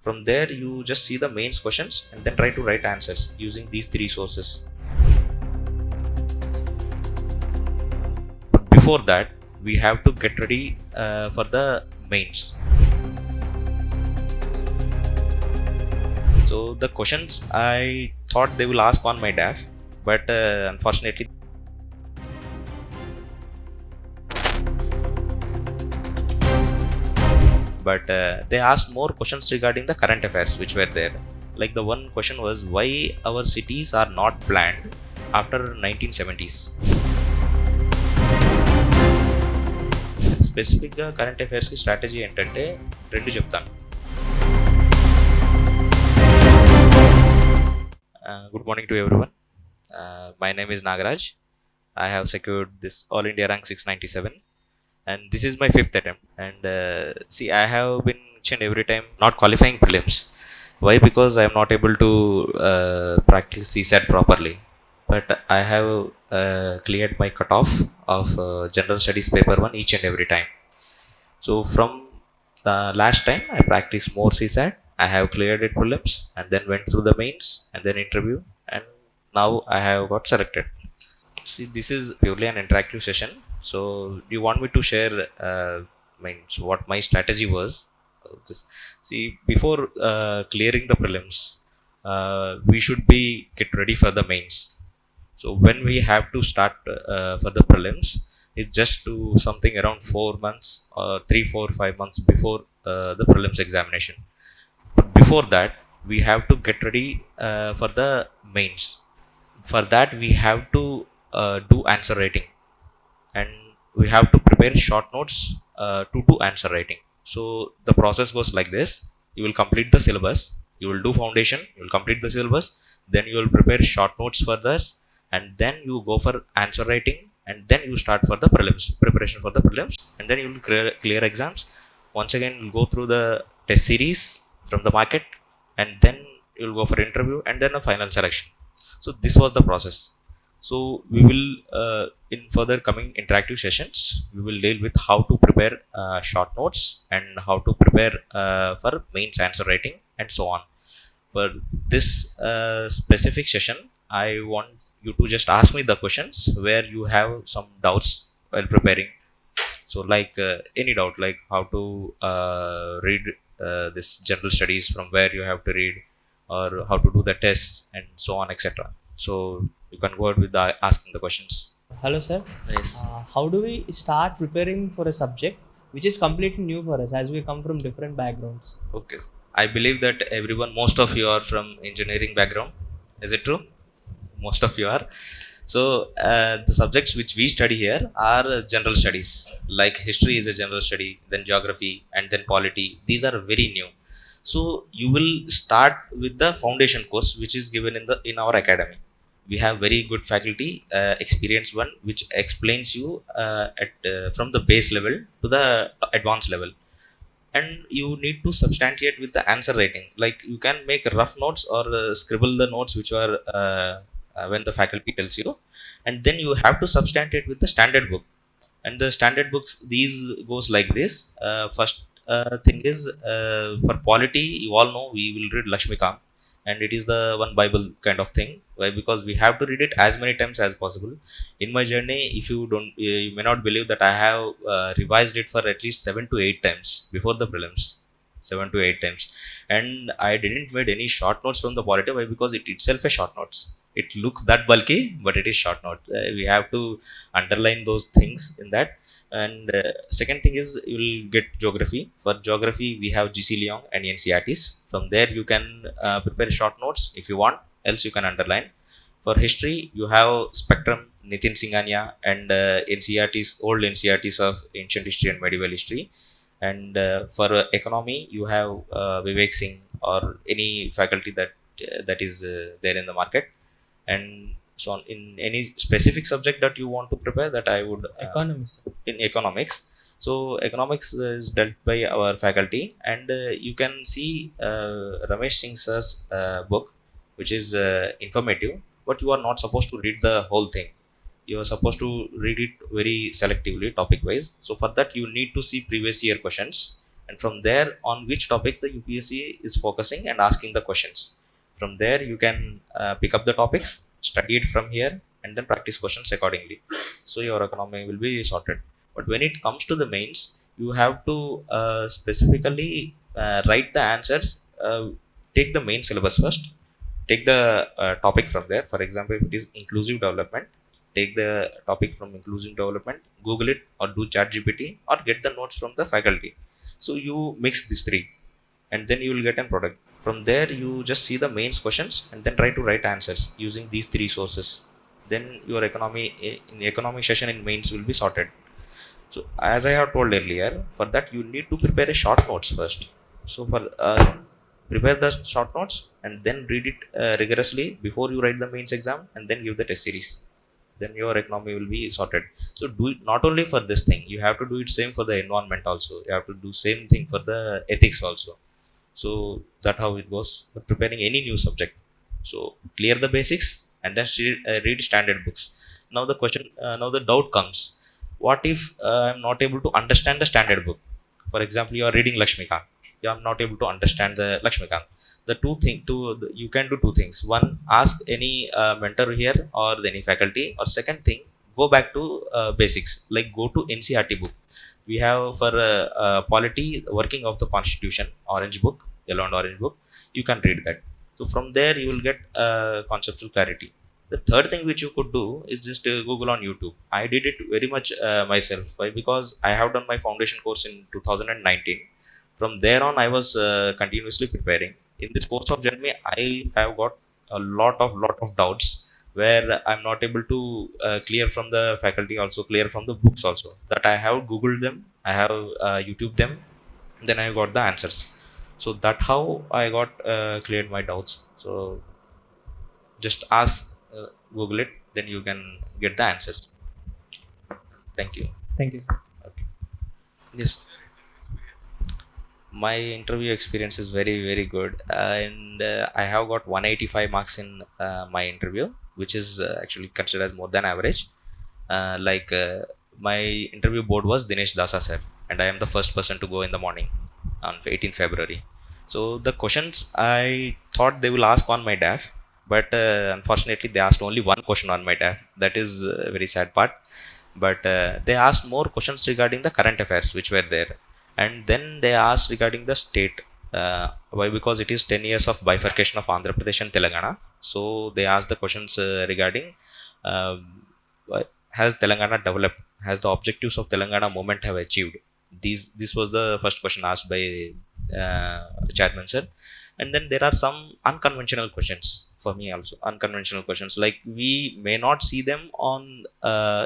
From there, you just see the mains questions and then try to write answers using these three sources. But before that, we have to get ready for the mains. So the questions I thought they will ask on my DAF, but unfortunately, they asked more questions regarding the current affairs which were there. Like the one question was why our cities are not planned after 1970s. స్పెసిఫిక్గా current అఫైర్స్కి strategy ఏంటంటే రెండు చెప్తాను. Good morning to everyone. My name is Nagaraj. I have secured this All India rank 697 and this is my 5th attempt. And see, I have been each and every time not qualifying prelims. Why? Because I am not able to practice CSAT properly. But I have cleared my cutoff of General Studies paper 1 each and every time. So from the last time I practiced more CSAT, I have cleared it prelims and then went through the mains and then interview, and now I have got selected. See, this is purely an interactive session. So do you want me to share what my strategy was? See, before clearing the prelims, we should get ready for the mains. So when we have to start for the prelims, it's just to something around 4 months or 3, 4, 5 months before the prelims examination. But before that, we have to get ready for the mains. For that, we have to do answer writing, and we have to prepare short notes to do answer writing. So the process goes like this: you will complete the syllabus, you will do foundation, you will complete the syllabus, then you will prepare short notes for this, and then you go for answer writing, and then you start for the prelims, preparation for the prelims, and then you will clear exams. Once again, you will go through the test series from the market, and then you will go for interview and then a final selection. So this was the process. So we will in further coming interactive sessions, we will deal with how to prepare short notes and how to prepare for mains answer writing and so on. For this specific session, I want you to just ask me the questions where you have some doubts while preparing. So like any doubt, like how to read this general studies, from where you have to read, or how to do the tests and so on, etc. So you can go ahead with asking the questions. Hello sir. Yes. How do we start preparing for a subject which is completely new for us, as we come from different backgrounds? Okay. I believe that most of you are from engineering background. Is it true? Most of you are. So the subjects which we study here are general studies. Like history is a general study, then geography, and then polity. These are very new. So you will start with the foundation course which is given in our academy. We have very good faculty, experienced one, which explains you from the base level to the advanced level. And you need to substantiate with the answer writing. Like you can make rough notes or scribble the notes which are when the faculty tells you, and then you have to substantiate with the standard book. And the standard books, these goes like this. First thing is, for polity, you all know we will read Lakshmikant, and it is the one Bible kind of thing. Why? Because we have to read it as many times as possible. In my journey, if you don't, you may not believe that I have revised it for at least 7 to 8 times before the prelims. 7 to 8 times, and I didn't made any short notes from the polity. Why? Because it itself a short notes. It looks that bulky, but it is short note. We have to underline those things in that. And second thing is, you will get geography. For geography, we have GC Leong and NCRTs. From there, you can prepare short notes if you want. Else, you can underline. For history, you have Spectrum, Nitin Singhania, and NCRTs, old NCRTs of ancient history and medieval history. And for economy, you have Vivek Singh or any faculty that is there in the market. And so on. In any specific subject that you want to prepare, that I would Economics. In economics. So economics is dealt by our faculty, and you can see Ramesh Singh's book, which is informative, but you are not supposed to read the whole thing. You are supposed to read it very selectively, topic wise. So for that, you need to see previous year questions and from there on which topic the UPSC is focusing and asking the questions. From there you can pick up the topics, study it from here, and then practice questions accordingly. So your economy will be sorted. But when it comes to the mains, you have to specifically write the answers. Take the main syllabus first, take the topic from there. For example, if it is inclusive development, take the topic from inclusive development, Google it or do chat GPT or get the notes from the faculty. So you mix these three, and then you will get a product. From there you just see the mains questions and then try to write answers using these three sources. Then your economy in economy session in mains will be sorted. So as I have told earlier, for that you need to prepare a short notes first. So for prepare the short notes and then read it rigorously before you write the mains exam, and then give the test series. Then your economy will be sorted. So do it not only for this thing, you have to do it same for the environment also, you have to do same thing for the ethics also. So that how it goes for preparing any new subject. So clear the basics and then read standard books. Now the question, now the doubt comes, what if I'm not able to understand the standard book? For example, you are reading Lakshmikant, you are not able to understand the Lakshmikant. The two thing to you can do two things. One, ask any mentor here or any faculty, or second thing, go back to basics, like go to NCRT book. We have for polity working of the constitution, orange book, yellow and orange book. You can read that. So from there you will get conceptual clarity. The third thing which you could do is just Google on YouTube. I did it very much myself. Why? Because I have done my foundation course in 2019. From there on I was continuously preparing. In this course of journey I have got a lot of doubts where I'm not able to clear from the faculty, also clear from the books also, that I have Googled them, I have YouTube them, then I got the answers. So that how I got cleared my doubts. So just ask, Google it, then you can get the answers. Thank you. Thank you. Okay. Yes, my interview experience is very very good, and I have got 185 marks in my interview, which is actually considered as more than average. My interview board was Dinesh Dasa sir, and I am the first person to go in the morning on 18th February. So the questions I thought they will ask on my DAF, but unfortunately they asked only one question on my DAF. That is a very sad part. But they asked more questions regarding the current affairs which were there, and then they asked regarding the state. Why? Because it is 10 years of bifurcation of Andhra Pradesh and Telangana. So they asked the questions regarding, uh, has Telangana developed, has the objectives of Telangana movement have achieved. This was the first question asked by chairman sir. And then there are some unconventional questions for me also. Unconventional questions, like we may not see them on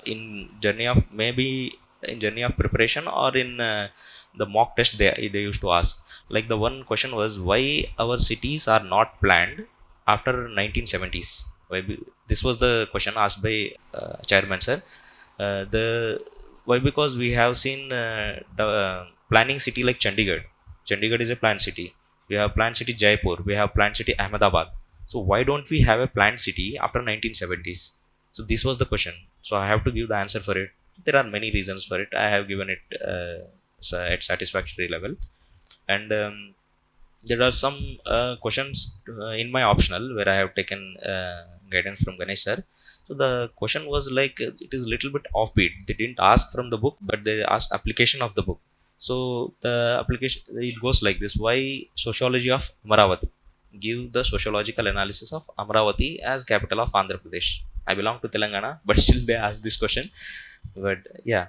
in journey of, maybe in journey of preparation or in the mock test they used to ask. Like the one question was, why our cities are not planned after 1970s? This was the question asked by chairman sir. The Why? Because we have seen the planning city like Chandigarh is a planned city. We have planned city Jaipur, we have planned city Ahmedabad. So why don't we have a planned city after 1970s? So this was the question. So I have to give the answer for it. There are many reasons for it. I have given it at satisfactory level. And there are some questions in my optional where I have taken guidance from Ganesh sir. So the question was like, it is little bit offbeat. They didn't ask from the book, but they asked application of the book. So the application, it goes like this: why sociology of Amaravati? Give the sociological analysis of Amaravati as capital of Andhra Pradesh. I belong to Telangana, but still they asked this question. But yeah,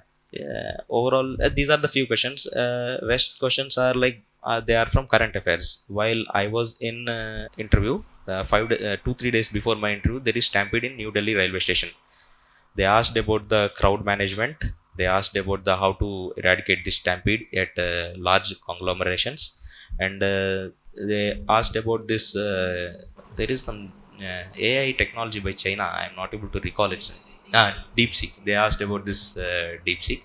overall these are the few questions. Rest questions are like they are from current affairs. While I was in interview, 2-3 days before my interview, there is stampede in New Delhi railway station. They asked about the crowd management. They asked about the how to eradicate this stampede at large conglomerations, and they asked about this. There is some AI technology by China. I am not able to recall it. DeepSeek. They asked about this DeepSeek,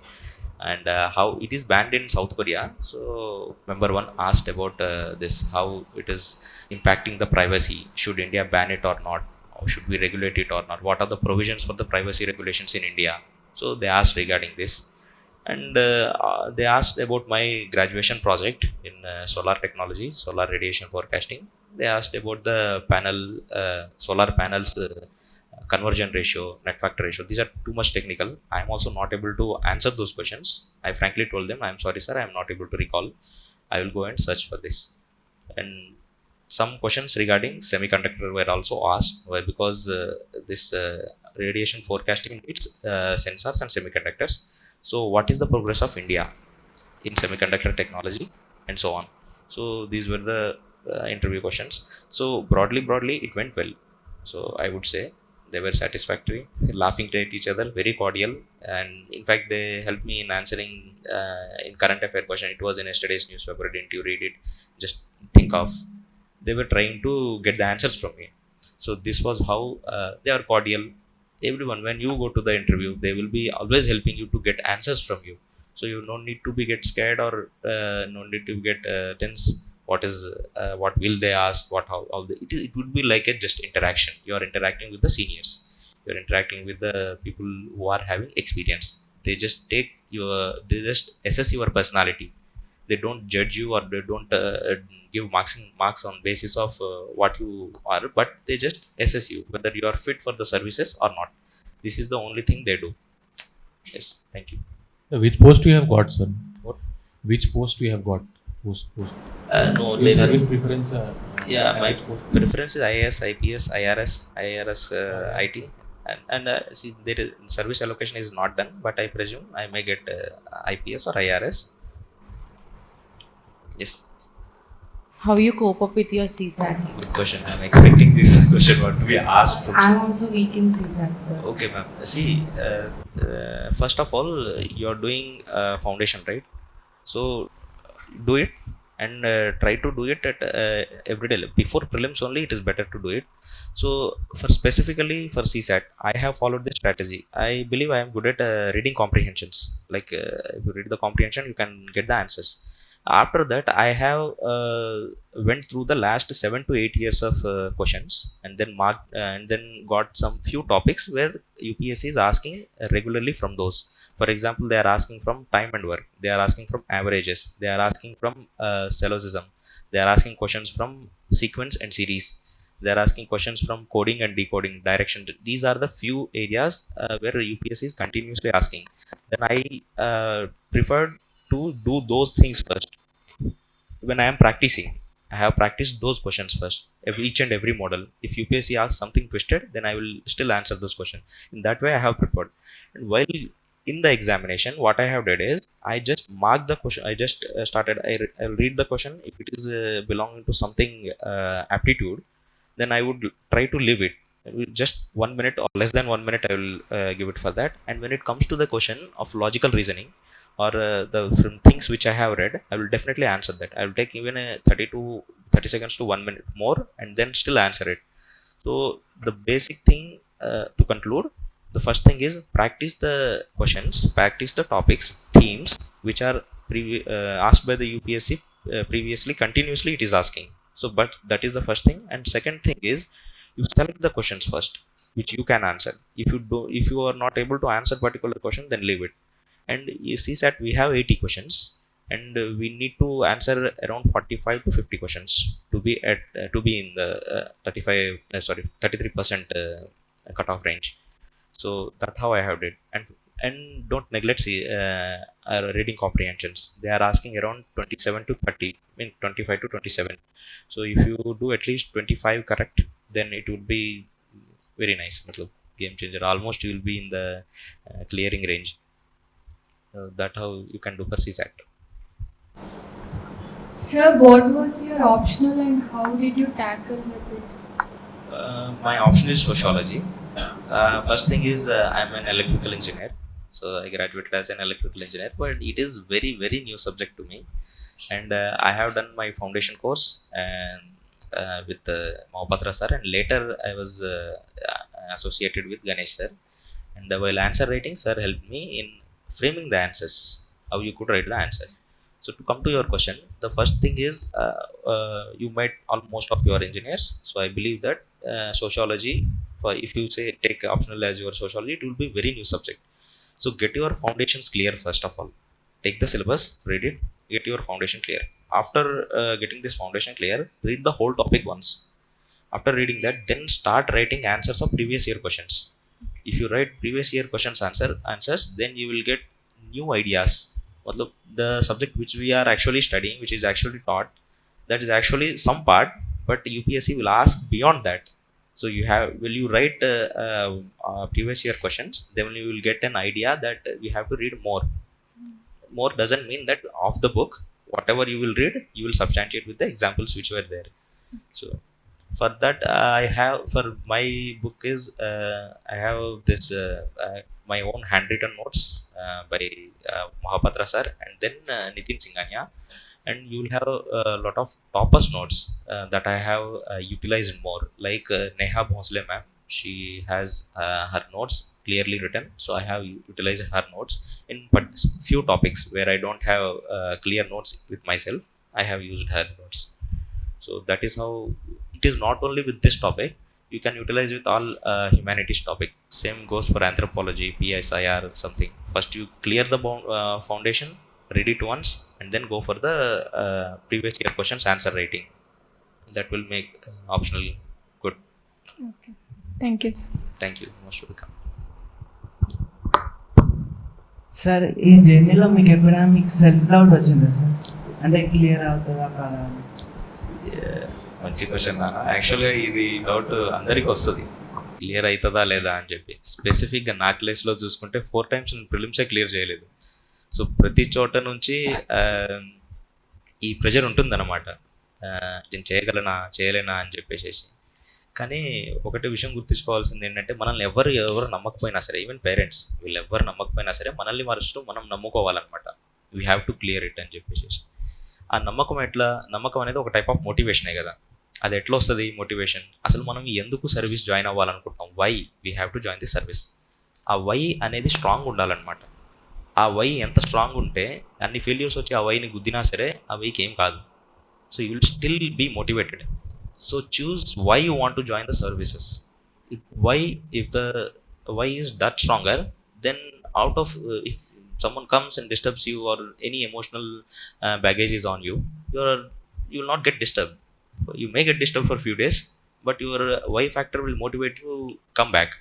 and how it is banned in South Korea. So member one asked about this, how it is impacting the privacy. Should India ban it or not? Or should we regulate it or not? What are the provisions for the privacy regulations in India? So they asked regarding this. and they asked about my graduation project in solar technology, solar radiation forecasting. They asked about the panel, solar panels, conversion ratio, net factor ratio. These are too much technical. I am also not able to answer those questions. I frankly told them, I am sorry sir, I am not able to recall. I will go and search for this. And some questions regarding semiconductor were also asked, because this radiation forecasting needs sensors and semiconductors. So what is the progress of India in semiconductor technology and so on? So these were the interview questions. So broadly it went well. So I would say they were satisfactory, laughing at each other, very cordial. And in fact they helped me in answering in current affair question. It was in yesterday's newspaper, didn't you read it? Just think of, they were trying to get the answers from me. So this was how they are cordial. Everyone, when you go to the interview, they will be always helping you to get answers from you. So you don't need to be get scared, or no need to get tense. What is what will they ask, what how all the, it would be like a just interaction. You are interacting with the seniors, you are interacting with the people who are having experience. They just take your, they just assess your personality. They don't judge you, or they don't give marks on basis of what you are, but they just assess you whether you are fit for the services or not. This is the only thing they do. Yes, thank you. Which post you have got, sir? What? Which post you have got? Post. No, Your service preference. yeah, my which post? preference is IAS, IPS, IRS, IT. And see, there is, service allocation is not done, but I presume I may get IPS or IRS. Yes. How you cope up with your CSAT? Good question. I'm expecting this question what to be asked from. I'm also weak in CSAT, sir. Okay, ma'am. See, first of all, you're doing foundation, right? So do it, and try to do it at every day. Before prelims only, it is better to do it. So for specifically for CSAT, I have followed this strategy. I believe I am good at reading comprehensions. Like if you read the comprehension, you can get the answers. After that, I have went through the last 7 to 8 years of questions, and then marked and then got some few topics where UPSC is asking regularly from those. For example, they are asking from time and work, they are asking from averages, they are asking from syllogism, they are asking questions from sequence and series, they are asking questions from coding and decoding, direction. These are the few areas where UPSC is continuously asking. Then I preferred to do those things first. When I am practicing, I have practiced those questions first, each and every model. If UPSC asks something twisted, then I will still answer those questions. In that way I have prepared. And while in the examination, what I have did is I just mark the question. I just started, I'll read the question. If it is belonging to something aptitude, then I would try to leave it. Just 1 minute or less than 1 minute I will give it for that. And when it comes to the question of logical reasoning, or the from things which I have read, I will definitely answer that. I will take even a 30 to 30 seconds to 1 minute more, and then still answer it. So the basic thing, to conclude, the first thing is practice the questions, practice the topics, themes which are asked by the UPSC previously. Continuously it is asking. So but that is the first thing. And second thing is, you select the questions first which you can answer. If you are not able to answer particular question, then leave it. And you see that we have 80 questions, and we need to answer around 45 to 50 questions to be at to be in the 33% cutoff range. So that's how I have did. And don't neglect reading comprehensions. They are asking around 27 to 30, I mean 25 to 27. So if you do at least 25 correct, then it would be very nice. Game changer. Almost you will be in the clearing range. That how you can do for CSAT. Sir, what was your optional and how did you tackle with it? My option is sociology. First thing is I'm an electrical engineer, so I graduated as an electrical engineer, but it is very new subject to me. And I have done my foundation course and with Mahapatra sir, and later I was associated with Ganesh sir. And while answer writing, sir helped me in framing the answers, how you could write the answer. So to come to your question, the first thing is you met almost of your engineers. So I believe that sociology, if you say take optional as your sociology, it will be very new subject. So get your foundations clear first of all. Take the syllabus, read it, get your foundation clear. After getting this foundation clear, read the whole topic once. After reading that, then start writing answers of previous year questions. If you write previous year questions answers, then you will get new ideas. Matlab, the subject which we are actually studying, which is actually taught, that is actually some part, but UPSC will ask beyond that. So you have, will you write previous year questions, then you will get an idea that you have to read more. More doesn't mean that off the book, whatever you will read, you will substantiate with the examples which were there. So for that, I have, for my book is I have this my own handwritten notes by Mahapatra sir, and then Nitin Singhania, and you will have a lot of toppers notes that I have utilized more, like Neha Bhonsle ma'am. She has her notes clearly written, so I have utilized her notes in but few topics where I don't have clear notes with myself. I have used her notes. So that is how it is. Not only with this topic, you can utilize with all humanities topic. Same goes for anthropology, PSIR, something. First you clear the foundation, read it once, and then go for the previous year questions answer writing. That will make optional good. Okay, sir. Thank you, sir. Thank you. Most welcome. Sir ఈ జర్నీలో మీకు ఎప్పుడైనా మీకు self doubt వచ్చిందా sir? అంటే clear అవుతుందా కాదా అని? మంచి క్వశ్చన్ నాన్న. యాక్చువల్గా ఇది డౌట్ అందరికి వస్తుంది, క్లియర్ అవుతుందా లేదా అని చెప్పి. స్పెసిఫిక్గా నా క్లాస్లో చూసుకుంటే 4 times నేను ప్రిలిమ్సే క్లియర్ చేయలేదు. సో ప్రతి చోట నుంచి ఈ ప్రెషర్ ఉంటుందన్నమాట, నేను చేయలేనా అని చెప్పేసి. కానీ ఒకటి విషయం గుర్తుంచుకోవాల్సింది ఏంటంటే, మనల్ని ఎవరు నమ్మకపోయినా సరే, ఈవెన్ పేరెంట్స్ వీళ్ళు ఎవరు నమ్మకపోయినా సరే, మనల్ని మనం నమ్ముకోవాలన్నమాట. We have to clear it అని చెప్పేసి. ఆ నమ్మకం అనేది ఒక టైప్ ఆఫ్ మోటివేషనే కదా. అది ఎట్లా వస్తుంది మోటివేషన్? అసలు మనం ఎందుకు సర్వీస్ జాయిన్ అవ్వాలనుకుంటున్నాం? Why we have to join the service. ఆ వై అనేది స్ట్రాంగ్ ఉండాలన్నమాట. ఆ వై ఎంత స్ట్రాంగ్ ఉంటే, అన్ని ఫెయిల్యూర్స్ వచ్చి ఆ వైని గుద్దినా సరే ఆ వైకి ఏం కాదు. So you will still be motivated. So choose why you want to join the services. If the why is that stronger, then out of if someone comes and disturbs you, or any emotional baggage is on you, you will not get disturbed. You may get disturbed for few days, but your why factor will motivate you to come back.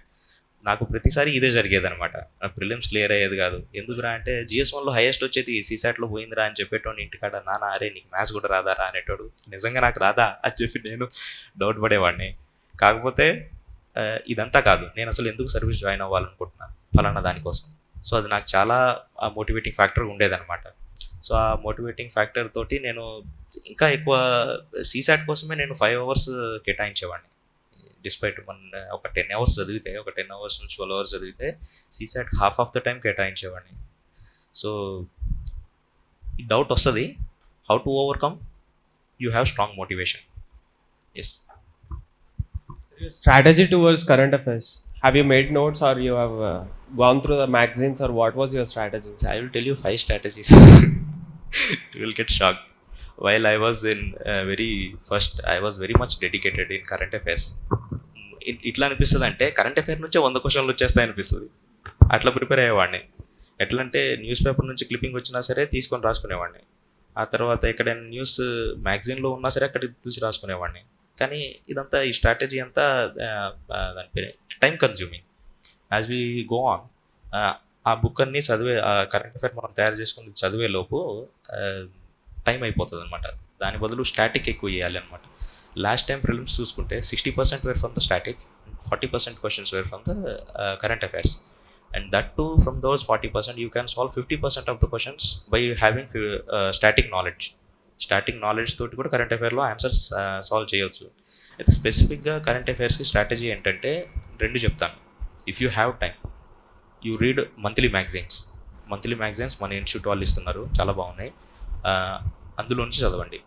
నాకు ప్రతిసారి ఇదే జరిగేది అనమాట. Prelims clear అయ్యేది కాదు. ఎందుకురా అంటే, GS1లో highest వచ్చేది CSATలో పోయిందిరా అని చెప్పేటోని ఇంటికాడ, నాన్న అరే నీకు మ్యాథ్స్ కూడా రాదారా అనేటోడు. నిజంగా నాకు రాదా అని చెప్పి నేను డౌట్ పడేవాడిని. కాకపోతే ఇదంతా కాదు, నేను అసలు ఎందుకు సర్వీస్ జాయిన్ అవ్వాలనుకుంటున్నాను ఫలానా దానికోసం. సో అది నాకు చాలా మోటివేటింగ్ ఫ్యాక్టర్ ఉండేదన్నమాట. సో ఆ మోటివేటింగ్ ఫ్యాక్టర్ తోటి నేను ఇంకా ఎక్కువ CSAT కోసమే నేను 5 hours కేటాయించేవాడిని. డిస్పైట్ ఒక 10 hours చదివితే, ఒక 10 hours నుంచి 12 hours చదివితే, CSAT half of the time కేటాయించేవాడిని. సో ఈ డౌట్ వస్తుంది. How to overcome? You have strong motivation. Yes. Strategy towards current affairs. Have you made notes, or you have gone through the magazines, or what was your strategy? I will tell you 5 strategies. You will get shocked. While I was in I was very much dedicated in current affairs. ఇట్లా అనిపిస్తుంది అంటే, current affair నుంచే 100 questions వచ్చేస్తాయి అనిపిస్తుంది. అట్లా prepare అయ్యేవాడిని. ఎట్లా అంటే, news paper నుంచి క్లిప్పింగ్ వచ్చినా సరే తీసుకొని రాసుకునేవాడిని. ఆ తర్వాత ఎక్కడైనా న్యూస్ మ్యాగజైన్లో ఉన్నా సరే అక్కడికి చూసి రాసుకునేవాడిని. కానీ ఇదంతా, ఈ స్ట్రాటజీ అంతా దాని పేరు time consuming. As we go on, ఆ బుక్ అన్నీ కరెంట్ అఫైర్ మనం తయారు చేసుకుని చదివే లోపు టైం అయిపోతుంది అనమాట. దాని బదులు స్టాటిక్ ఎక్కువ చేయాలి అనమాట. లాస్ట్ టైం ప్రిలిమ్స్ చూసుకుంటే 60% where from the static, 40% questions where from the current affairs. And that to from those 40% you can solve 50% of the questions by having static knowledge. Static knowledge తోటి కూడా current అఫైర్లో answers solve చేయవచ్చు. అయితే స్పెసిఫిక్గా current అఫైర్స్కి strategy ఏంటంటే 2 చెప్తాను. If you have time, you read monthly magazines. మన institute వాళ్ళు ఇస్తున్నారు, చాలా బాగున్నాయి. అందులో నుంచి చదవండి.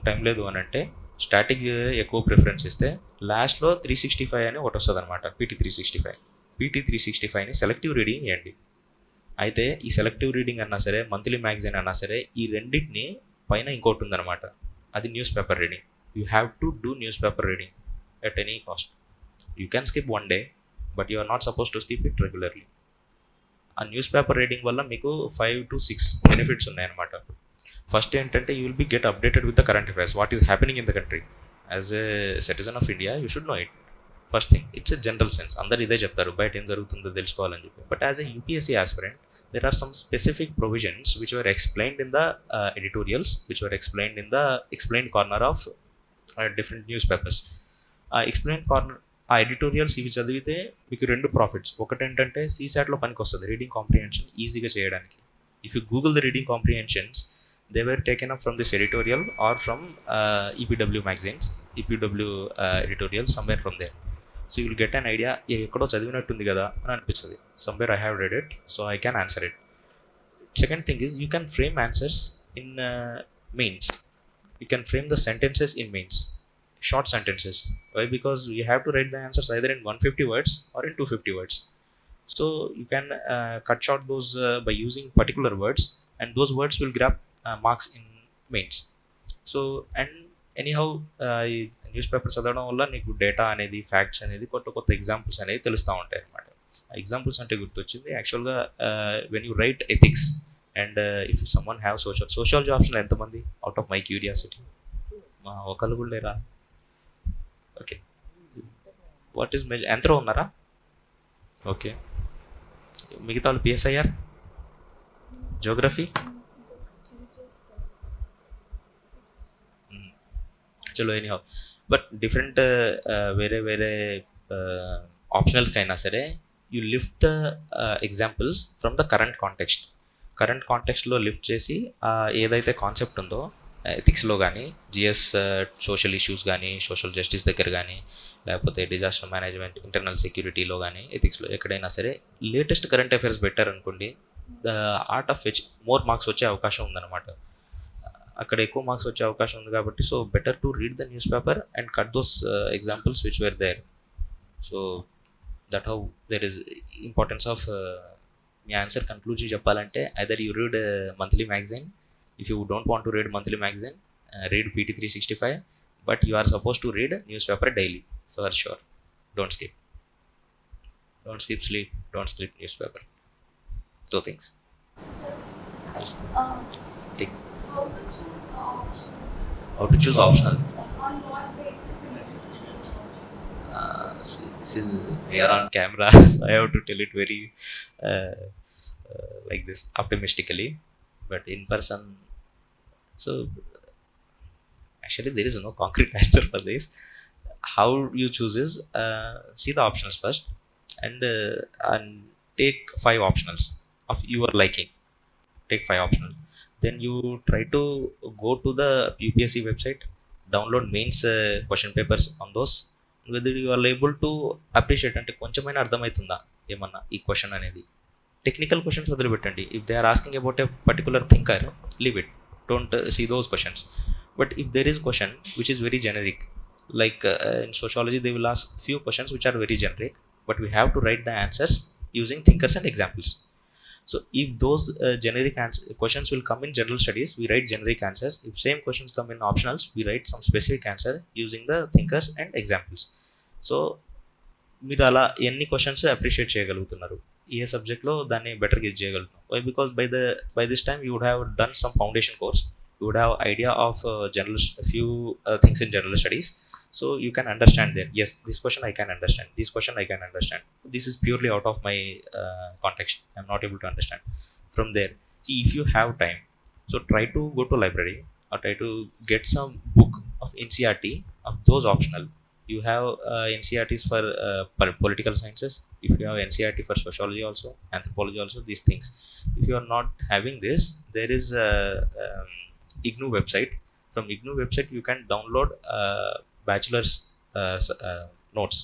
టైం లేదు అని అంటే స్టాటిక్ ఎక్కువ ప్రిఫరెన్స్ ఇస్తే లాస్ట్లో 365 అని ఒకటి వస్తుంది అనమాట, PT 365. PT 365ని సెలెక్టివ్ రీడింగ్ చేయండి. అయితే ఈ సెలెక్టివ్ రీడింగ్ అన్నా సరే, మంత్లీ మ్యాగజైన్ అన్నా సరే, ఈ రెండింటిని పైన ఇంకోటి ఉందన్నమాట, అది newspaper reading. You have to do newspaper reading at any cost. You can skip 1 day, but you are not suppose to skip it regularly. ఆ న్యూస్ పేపర్ రీడింగ్ వల్ల మీకు 5 to 6 బెనిఫిట్స్ ఉన్నాయన్నమాట. First ఏంటంటే you will be get updated with the current affairs, what is happening in the country. As a citizen of India you should know it. First thing, it's a general sense, అందరు ఇదే చెప్తారు బయట ఏం జరుగుతుందో తెలుసుకోవాలని చెప్పి. But as a UPSC aspirant there are some specific provisions which were explained in the editorials, which were explained in the explained corner of different newspapers. Explained corner ఆ editorials ఇవి చదివితే మీకు రెండు ప్రాఫిట్స్. ఒకటి ఏంటంటే CSATలో పనికి వస్తుంది రీడింగ్ కాంప్రిహెన్షన్ ఈజీగా చేయడానికి. If you Google the reading comprehensions, they were taken up from this editorial or from EPW magazines, EPW editorial, somewhere from there. So you will get an idea, ఎక్కడో చదివినట్టుంది కదా అని అనిపిస్తుంది. Somewhere I have read it, so I can answer it. Second thing is you can frame answers in mains. You can frame the sentences in mains, short sentences. Why? Because you have to write the answers either in 150 words or in 250 words. So you can cut short those by using particular words, and those words will grab marks in mains. So and anyhow, news paper చదవడం వల్ల నీకు data అనేది, facts అనేది, కొత్త కొత్త examples అనేది తెలుస్తూ ఉంటాయి అన్నమాట. ఎగ్జాంపుల్స్ అంటే గుర్తొచ్చింది, యాక్చువల్గా when you right ethics and if someone have sociology option ఎంతమంది అవుట్ ఆఫ్ మై క్యూరియాసిటీ? మా ఒకళ్ళు కూడా లేరా? ఓకే, వాట్ ఈస్ మెజర్ ఎంతలో ఉన్నారా? ఓకే, మిగతా వాళ్ళు PSIR, జోగ్రఫీ, చలో ఎనీహౌ. బట్ డిఫరెంట్ వేరే వేరే ఆప్షనల్స్కి అయినా సరే you lift the examples from the current context. Current కాంటెక్స్ట్లో లిఫ్ట్ చేసి ఏదైతే కాన్సెప్ట్ ఉందో ఎథిక్స్లో కానీ, GS సోషల్ ఇష్యూస్ కానీ, సోషల్ జస్టిస్ దగ్గర కానీ, లేకపోతే డిజాస్టర్ మేనేజ్మెంట్, ఇంటర్నల్ సెక్యూరిటీలో కానీ, ఎథిక్స్లో ఎక్కడైనా సరే లేటెస్ట్ కరెంట్ అఫైర్స్ పెట్టారనుకోండి, the art of which more marks వచ్చే అవకాశం ఉందన్నమాట. అక్కడ ఎక్కువ మార్క్స్ వచ్చే అవకాశం ఉంది కాబట్టి so better to read the newspaper and cut those examples which were there. So that how there is importance of. మీ ఆన్సర్ కన్క్లూజన్ చెప్పాలంటే either you read monthly magazine. If you don't want to read monthly magazine, read PT 365, but you are suppose to read newspaper daily for sure. Don't skip sleep, don't skip newspaper. Two things. Take. How to choose optional? On what basis will you choose optional? See, this is we are on camera, so I have to tell it very like this optimistically, but in person. So actually there is no concrete answer for this. How you choose is see the options first and take 5 optionals of your liking. Take 5 optional. Then you try to go to the UPSC website, download mains question papers on those. Whether you are able to appreciate అంటే కొంచెమైనా అర్థమవుతుందా ఏమన్నా ఈ question అనేది. Technical questions వదిలిపెట్టండి. If they are asking about a particular thinker, leave it, don't see those questions. But if there is question which is very generic, like in sociology they will ask few questions which are very generic, but we have to write the answers using thinkers and examples. So if those generic questions will come in general studies, we write generic answers. If same questions come in optionals, we write some specific answer using the thinkers and examples. So మీరు అలా ఎన్ని questions appreciate చేయగలుగుతున్నారు, ఏ సబ్జెక్ట్లో దాన్ని బెటర్గా use చేయగలుగుతున్నాం. వై? Because by this time you would have done some foundation course, you would have idea of few things in general studies. So you can understand that yes, this question I can understand, this question I can understand, this is purely out of my context, I'm not able to understand. From there, see, if you have time, so try to go to library or try to get some book of NCERT of those optional. You have NCERTs for political sciences, if you have NCERT for sociology also, anthropology also, these things. If you are not having this, there is a IGNOU website. From IGNOU website you can download bachelor's notes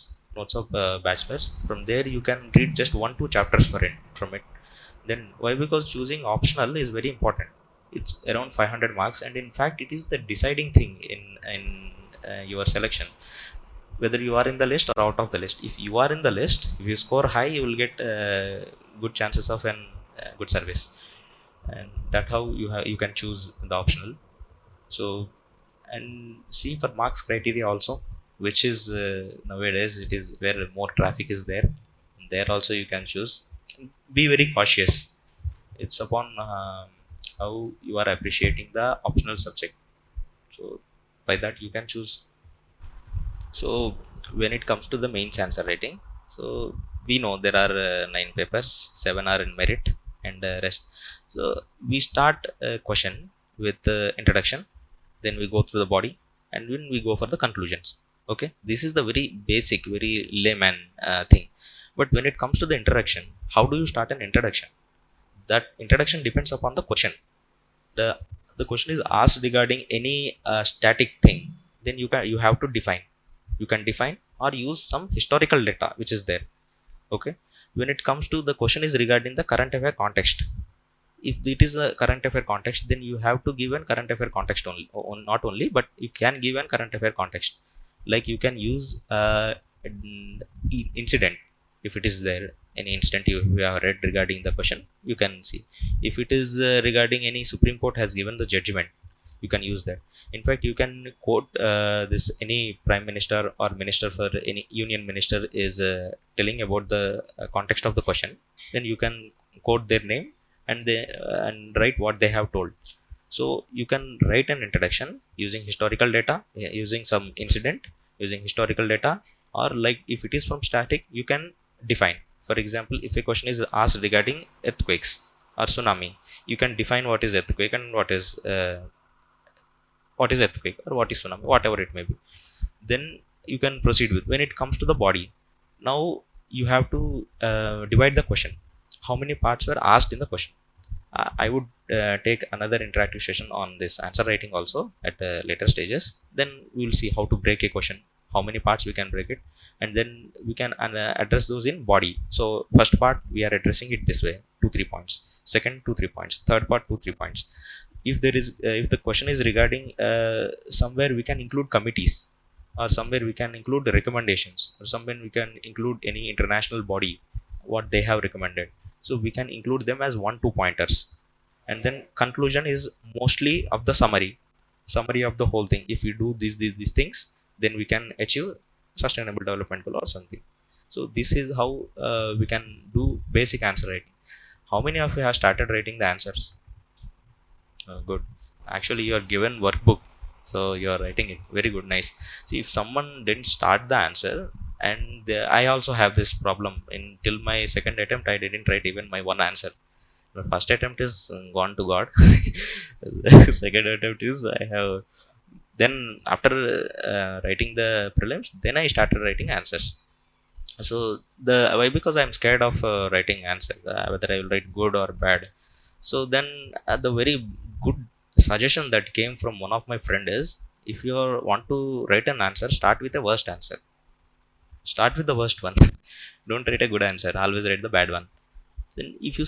of bachelor's. From there you can read just 1-2 chapters from it. Then why? Because choosing optional is very important. It's around 500 marks, and in fact it is the deciding thing in your selection, whether you are in the list or out of the list. If you are in the list, if you score high, you will get good chances of an good service, and that how you can choose the optional. So and see for marks criteria also, which is nowadays it is where more traffic is there also you can choose. be very cautious. It's upon how you are appreciating the optional subject. So by that you can choose. So when it comes to the mains answer writing, so we know there are 9 papers, 7 are in merit, and rest. So we start a question with introduction, then we go through the body, and then we go for the conclusions. Okay, this is the very basic, very layman thing. But when it comes to the introduction, how do you start an introduction? That introduction depends upon the question. The question is asked regarding any static thing, then you have to define. You can define or use some historical data which is there. Okay, when it comes to the question is regarding the current affair context, if it is a current affair context, then you have to give an current affair context only, not only, but you can give an current affair context. Like you can use an incident. If it is there any incident you have read regarding the question, you can see. If it is regarding any Supreme Court has given the judgment, you can use that. In fact, you can quote this any prime minister or minister for any union minister is telling about the context of the question, then you can quote their name and write what they have told. So you can write an introduction using historical data, using some incident, using historical data, or like if it is from static, you can define. For example, if a question is asked regarding earthquakes or tsunami, you can define what is earthquake and what is earthquake or what is tsunami, whatever it may be. Then you can proceed with. When it comes to the body, now you have to divide the question. How many parts were asked in the question? I would take another interactive session on this answer writing also at later stages. Then we will see how to break a question, how many parts we can break it, and then we can address those in body. So first part we are addressing it this way, 2-3 points. Second, 2-3 points. Third part, 2-3 points. If there is if the question is regarding somewhere we can include committees, or somewhere we can include recommendations, or somewhere we can include any international body what they have recommended, so we can include them as 1-2 pointers. And then conclusion is mostly of the summary of the whole thing. If we do these things, then we can achieve sustainable development goal or something. So this is how we can do basic answer writing. How many of you have started writing the answers? Good. Actually you are given workbook, so you are writing it. Very good, nice. See, if someone didn't start the answer, and I also have this problem. Until my second attempt, I didn't write even my one answer. My first attempt is gone to God. Second attempt is I have. Then after writing the prelims, then I started writing answers. So why? Because I'm scared of writing answer, whether I will write good or bad. So then the very good suggestion that came from one of my friend is, if you want to write an answer, start with the worst answer. Start with the worst one. Don't write a good answer, always write the bad one. Then if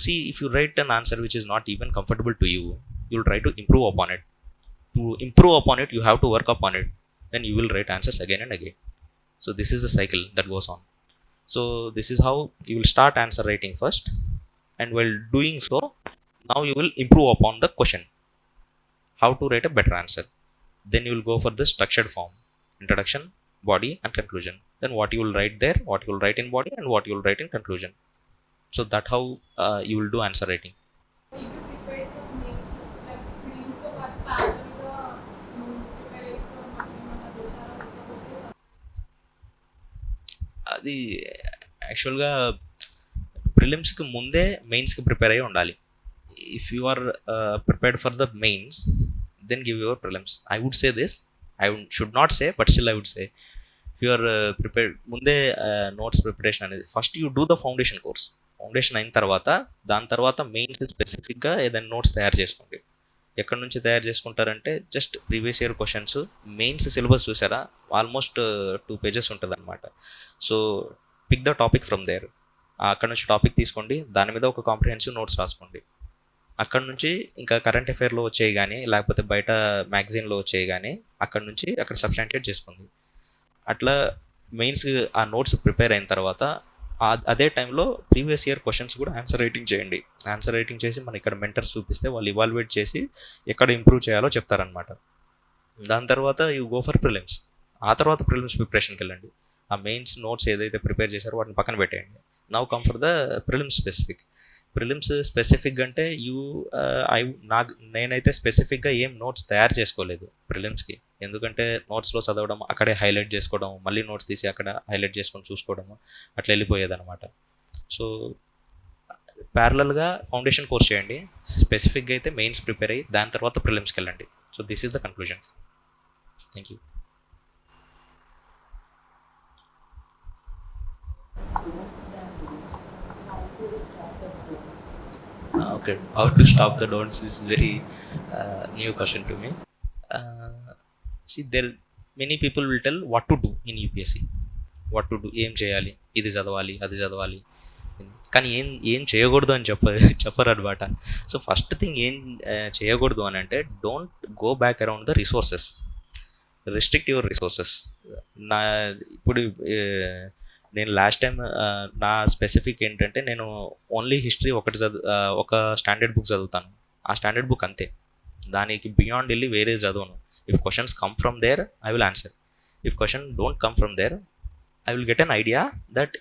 you write an answer which is not even comfortable to you, you'll try to improve upon it. To improve upon it, you have to work upon it. Then you will write answers again and again. So this is a cycle that goes on. So this is how you will start answer writing first, and while doing so, now you will improve upon the question, how to write a better answer. Then you will go for the structured form: introduction, body, and conclusion. Then what you will write there, what you will write in body, and what you will write in conclusion. So that how you will do answer writing. If you prepare for mains, like prelims తో పాటు parallel గా notes prepare చేసుకోవడం ఏమన్నా చేశారా? లేకపోతే అది యాక్చువల్గా ప్రిలిమ్స్కి ముందే మెయిన్స్కి ప్రిపేర్ అయ్యి ఉండాలి. If you are prepared for the mains, then give your prelims. I would say this. I should not say, but still I would say, if you are prepared, ముందే నోట్స్ ప్రిపరేషన్ అనేది first you do the foundation course. Foundation అయిన తర్వాత దాని తర్వాత mains స్పెసిఫిక్గా ఏదైనా notes తయారు చేసుకోండి. ఎక్కడి నుంచి తయారు చేసుకుంటారంటే, just previous year questions, mains syllabus చూసారా, ఆల్మోస్ట్ 2 pages ఉంటుంది అనమాట. So pick the topic from there. అక్కడ నుంచి టాపిక్ తీసుకోండి, దాని మీద ఒక కాంప్రిహెన్సివ్ నోట్స్ రాసుకోండి. అక్కడ నుంచి ఇంకా కరెంట్ అఫైర్లో వచ్చేవి కానీ, లేకపోతే బయట మ్యాగజైన్లో వచ్చేవి కానీ, అక్కడ నుంచి అక్కడ సబ్స్టాంటియేట్ చేసుకోండి. అట్లా మెయిన్స్ ఆ నోట్స్ ప్రిపేర్ అయిన తర్వాత అదే టైంలో ప్రీవియస్ ఇయర్ క్వశ్చన్స్ కూడా ఆన్సర్ రైటింగ్ చేయండి. ఆన్సర్ రైటింగ్ చేసి మన ఇక్కడ మెంటర్స్ చూపిస్తే వాళ్ళు ఇవాల్యుయేట్ చేసి ఎక్కడ ఇంప్రూవ్ చేయాలో చెప్తారనమాట. దాని తర్వాత యూ గో ఫర్ ప్రిలిమ్స్. ఆ తర్వాత ప్రిలిమ్స్ ప్రిపరేషన్కి వెళ్ళండి. ఆ మెయిన్స్ నోట్స్ ఏదైతే ప్రిపేర్ చేశారో వాటిని పక్కన పెట్టేయండి. Now come for the prelims specific. Prelims specific అంటే నేనైతే స్పెసిఫిక్గా ఏం నోట్స్ తయారు చేసుకోలేదు ప్రిలిమ్స్కి. ఎందుకంటే నోట్స్లో చదవడం, అక్కడే హైలైట్ చేసుకోవడం, మళ్ళీ నోట్స్ తీసి అక్కడ హైలైట్ చేసుకొని చూసుకోవడం, అట్లా వెళ్ళిపోయేదన్నమాట. సో ప్యారలల్గా ఫౌండేషన్ కోర్స్ చేయండి, స్పెసిఫిక్గా అయితే మెయిన్స్ ప్రిపేర్ అయ్యి దాని తర్వాత ప్రిలిమ్స్కి వెళ్ళండి. So this is the conclusion. Thank you. Okay, how to stop the don'ts is very new question to me. See, there many people will tell what to do in UPSC. What to do, ఏం చేయాలి, ఇది చదవాలి, అది చదవాలి, కానీ ఏం చేయకూడదు అని చెప్పరు అనమాట. సో ఫస్ట్ థింగ్ ఏం చేయకూడదు అని అంటే, don't go back around the resources, restrict your resources. ఇప్పుడు నేను లాస్ట్ టైం నా స్పెసిఫిక్ ఏంటంటే, నేను ఓన్లీ హిస్టరీ ఒక స్టాండర్డ్ బుక్ చదువుతాను. ఆ స్టాండర్డ్ బుక్ అంతే, దానికి బియాండ్ వెళ్ళి వేరే చదవను. If questions come from there I will answer. If question don't come from there I will get an idea that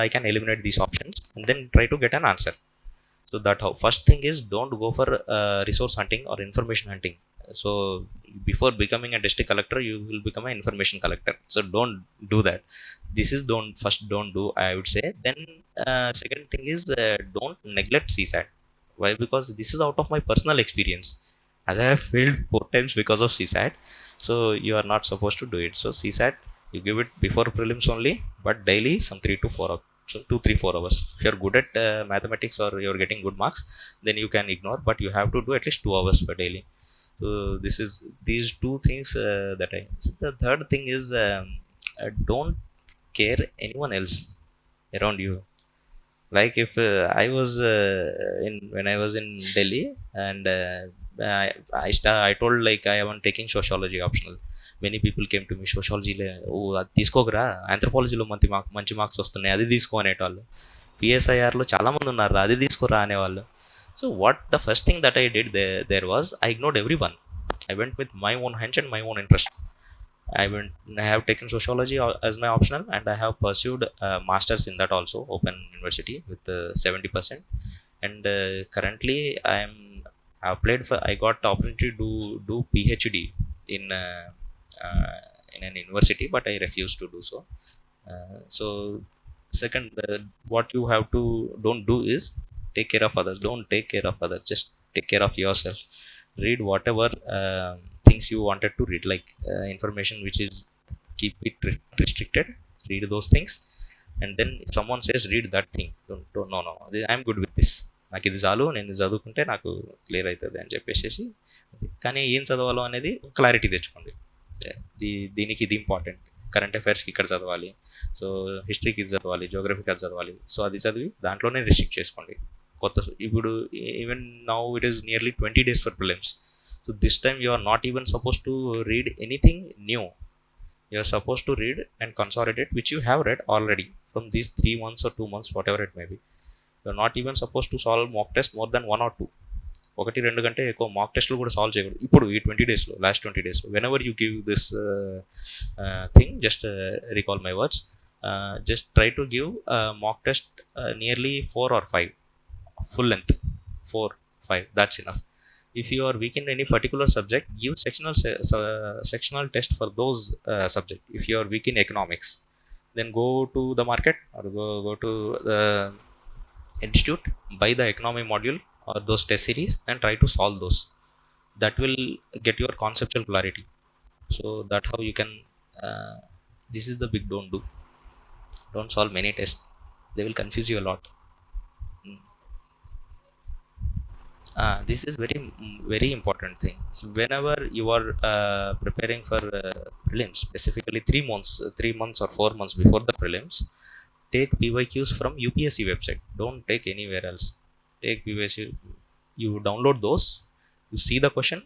I can eliminate these options and then try to get an answer. So that how first thing is, don't go for resource hunting or information hunting. So before becoming a district collector, you will become an information collector. So don't do that. This is don't do, I would say. Then second thing is, don't neglect CSAT. Why? Because this is out of my personal experience, as I have failed 4 times because of CSAT. So you are not supposed to do it. So CSAT, you give it before prelims only, but daily some 3 to 4 hours. So 2-3-4 hours. If you are good at mathematics or you are getting good marks, then you can ignore, but you have to do at least 2 hours per daily. So these two things that I. So the third thing is, don't care anyone else around you. Like if I was when I was in Delhi, and I told like I am taking sociology optional. Many people came to me, సోషాలజీలో అది తీసుకోకరా, ఆంథ్రోపాలజీలో మంచి marks వస్తున్నాయి, అది తీసుకో అనేటవాళ్ళు. పిఎస్ఐఆర్లో చాలామంది ఉన్నారు, అది తీసుకోరా అనేవాళ్ళు. So what the first thing that I did there was, I ignored every one. I went with my own hench and my own interest. I have taken sociology as my optional, and I have pursued masters in that also, Open University with 70%. And currently I got the opportunity to do PhD in an university, but I refused to do so. So second, what you have to don't do is take care of others. Don't take care of others, just take care of yourself. Read whatever things you wanted to read, like information which is keep it restricted. Read those things, and then if someone says read that thing, don't no, I'm good with this, నాకు ఇది చాలు, నేను చదువుకుంటే నాకు clear అవుతుంది అని చెప్పేసి. కానీ ఏం చదవాలో అనేది క్లారిటీ తెచ్చుకోండి. దీనికి ఇది ఇంపార్టెంట్, కరెంట్ అఫైర్స్కి ఇక్కడ చదవాలి, సో హిస్టరీకి ఇది చదవాలి, జోగ్రఫీకి అది చదవాలి. సో అది చదివి దాంట్లోనే రిస్ట్రిక్ట్ చేసుకోండి. ఇప్పుడు even now it is nearly 20 days for prelims. So this time you are not even suppose to read anything new. You are supposed to read and consolidate which you have read already from these 3 months or 2 months, whatever it may be. You are not even supposed to solve mock test more than 1 or 2. 1-2 గంటే ఎక్కువ మాక్ టెస్ట్లు కూడా solve చేయకూడదు. ఇప్పుడు ఈ 20 daysలో, last 20 daysలో, whenever you give this thing, just recall my words, just try to give mock test nearly 4 or 5 full length, 4-5, that's enough. If you are weak in any particular subject, give sectional test for those subject. If you are weak in economics, then go to the market or go to the institute, buy the economy module or those test series and try to solve those. That will get your conceptual clarity. So that how you can this is the big don't do. Don't solve many tests, they will confuse you a lot. This is very important thing. So whenever you are preparing for prelims, specifically 3 months or 4 months before the prelims, take PYQs from UPSC website. Don't take anywhere else. Take PYQ, you download those, you see the question.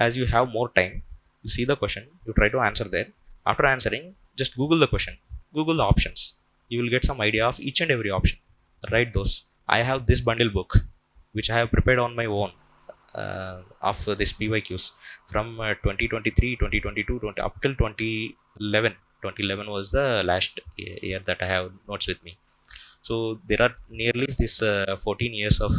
As you have more time, you see the question, you try to answer there. After answering, just Google the question, Google the options. You will get some idea of each and every option. Write those. I have this bundle book which I have prepared on my own of this PYQs from 2023, 2022, up till 2011. 2011 was the last year that I have notes with me. So there are nearly this 14 years of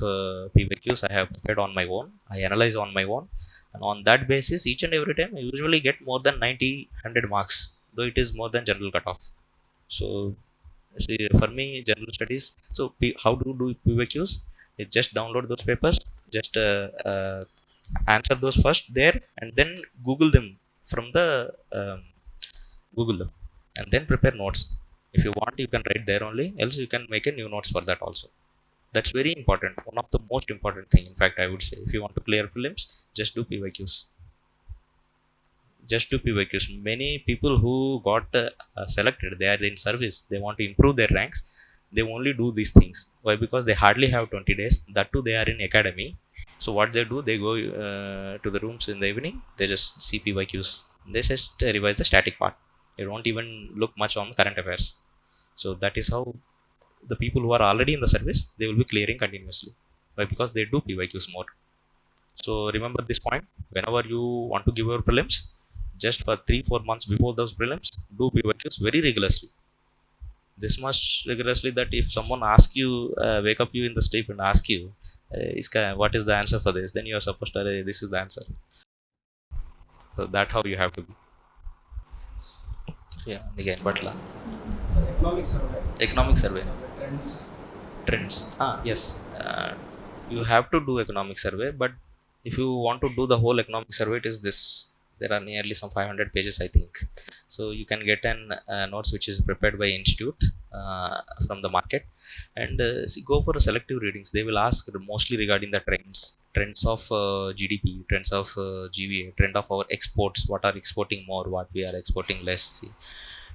PYQs I have prepared on my own. I analyze on my own, and on that basis, each and every time I usually get more than 90, 100 marks, though it is more than general cutoff. So see, for me, general studies. So how to do PYQs? You just download those papers, just answer those first there, and then Google them from the um, Google them, and then prepare notes. If you want, you can write there only. Else, you can make a new notes for that also. That's very important. One of the most important thing. In fact, I would say, if you want to clear prelims, just do PYQs. Just do PYQs. Many people who got selected, they are in service. They want to improve their ranks. They only do these things. Why? Because they hardly have 20 days. That too, they are in academy. So what they do, they go to the rooms in the evening. They just see PYQs. They just revise the static part. They don't even look much on current affairs. So that is how the people who are already in the service, they will be clearing continuously. Why? Because they do PYQs more. So remember this point. Whenever you want to give your prelims, just for 3-4 months before those prelims, do PYQs very rigorously. This much rigorously that if someone asks you, wake up you in the sleep and ask you, what is the answer for this? Then you are supposed to say, this is the answer. So that's how you have to be. Yeah, again, Butler. Economic survey. Trends. Yes. You have to do economic survey, but if you want to do the whole economic survey, it is this. There are nearly some 500 pages, I think. So you can get an notes which is prepared by institute from the market, and go for selective readings. They will ask mostly regarding the trends of GDP, trends of GVA, trend of our exports. What are exporting more? What we are exporting less? See.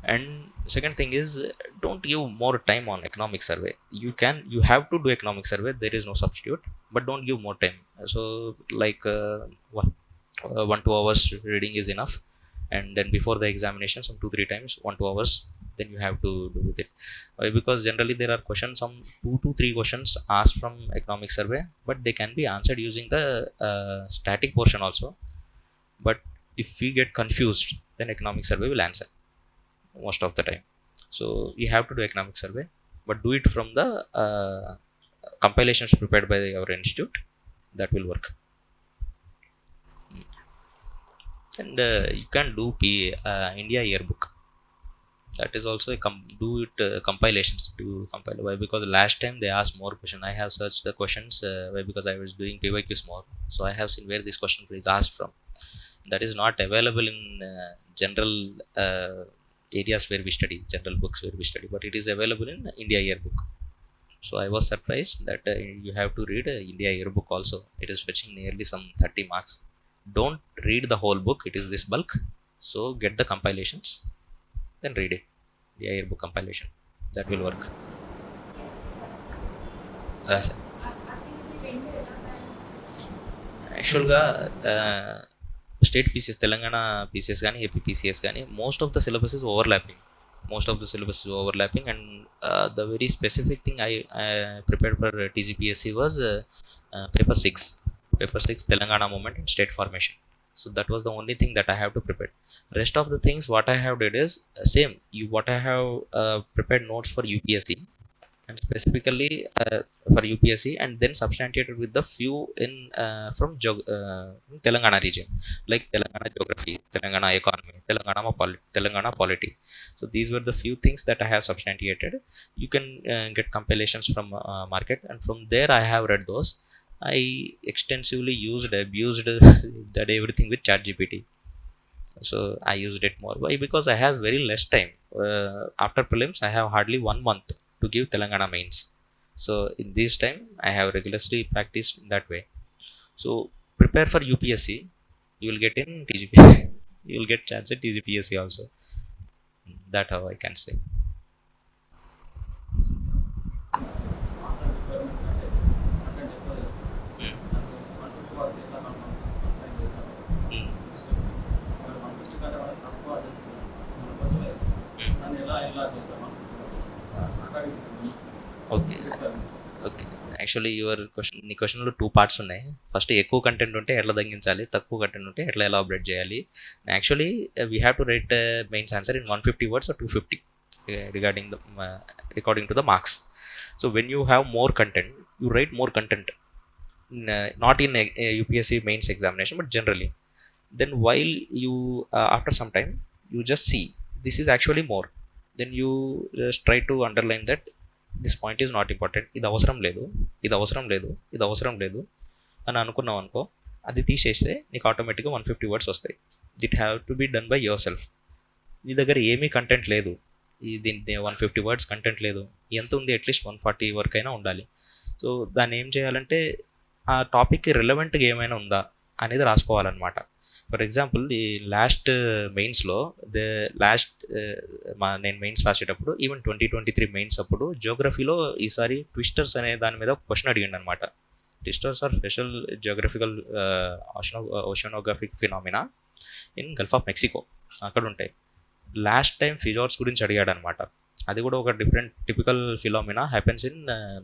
And second thing is, don't give more time on economic survey. You have to do economic survey. There is no substitute, but don't give more time. So like 1-2 hours reading is enough, and then before the examination some 2-3 times 1-2 hours, then you have to do with it. Why? Because generally there are questions, some 2 to 3 questions asked from economic survey, but they can be answered using the static portion also. But if we get confused, then economic survey will answer most of the time. So you have to do economic survey, but do it from the compilations prepared by our institute. That will work. And you can do India yearbook. That is also do it compilations to compile. Why? Because last time they asked more question. I have searched the questions. Why? Because I was doing PYQs more, so I have seen where this question is asked from. That is not available in general areas where we study, general books where we study, but it is available in India yearbook. So I was surprised that you have to read India yearbook also. It is fetching nearly some 30 marks. Don't read the whole book. It is this bulk. So get the compilations, then read it. The yearbook compilation. That will work. That's it. యాక్చువల్గా state PCS, Telangana PCS కానీ AP PCS కానీ most of the syllabus is overlapping. And the very specific thing I prepared for TGPSC was paper 6 Telangana movement and state formation. So that was the only thing that I have to prepare. Rest of the things what I have did is same. What I have prepared notes for UPSC, and specifically for UPSC, and then substantiated with the few in from Telangana region, like Telangana geography, Telangana economy, Telangana polity. So these were the few things that I have substantiated. You can get compilations from market, and from there I have read those. I extensively abused that everything with ChatGPT. So I used it more. Why? Because I have very less time. After prelims, I have hardly 1 month to give Telangana mains. So in this time, I have rigorously practiced in that way. So prepare for UPSC. You will get in TGPSC. You will get chance at TGPSC also. That how I can say. Okay actually నీ క్వశ్చన్లో 2 parts ఉన్నాయి. First ఎక్కువ content ఉంటే ఎట్లా తగ్గించాలి, తక్కువ content ఉంటే ఎట్లా ఎలాబరేట్ చేయాలి. Actually we have to right mains answer in 150 words or 250 regarding the according to the marks. So when you have more content, you write more content, not in a UPSC mains examination but generally. Then while you after some time you just see this is actually more, then you just try to underline that this point is not important, ఇది అవసరం లేదు, ఇది అవసరం లేదు, ఇది అవసరం లేదు అని అనుకున్నావు అనుకో, అది తీసేస్తే నీకు ఆటోమేటిక్గా 150 వర్డ్స్ వస్తాయి. It have to be done by yourself. నీ దగ్గర ఏమీ కంటెంట్ లేదు, దీని 150 వర్డ్స్ కంటెంట్ లేదు, ఎంత ఉంది అట్లీస్ట్ 140 వరకు అయినా ఉండాలి. సో దాన్ని ఏం చేయాలంటే ఆ టాపిక్కి రిలవెంట్గా ఏమైనా ఉందా అనేది రాసుకోవాలన్నమాట. ఫర్ ఎగ్జాంపుల్ ఈ లాస్ట్ మెయిన్స్లో నేను మెయిన్స్ రాసేటప్పుడు ఈవెన్ 2023 మెయిన్స్ అప్పుడు జియోగ్రఫీలో ఈసారి ట్విస్టర్స్ అనే దాని మీద క్వశ్చన్ అడిగిండు అనమాట. Twisters are special geographical oceanographic phenomena in Gulf of Mexico, అక్కడ ఉంటాయి. లాస్ట్ టైం ఫిజార్స్ గురించి అడిగాడు అనమాట. అది కూడా ఒక different typical phenomena happens in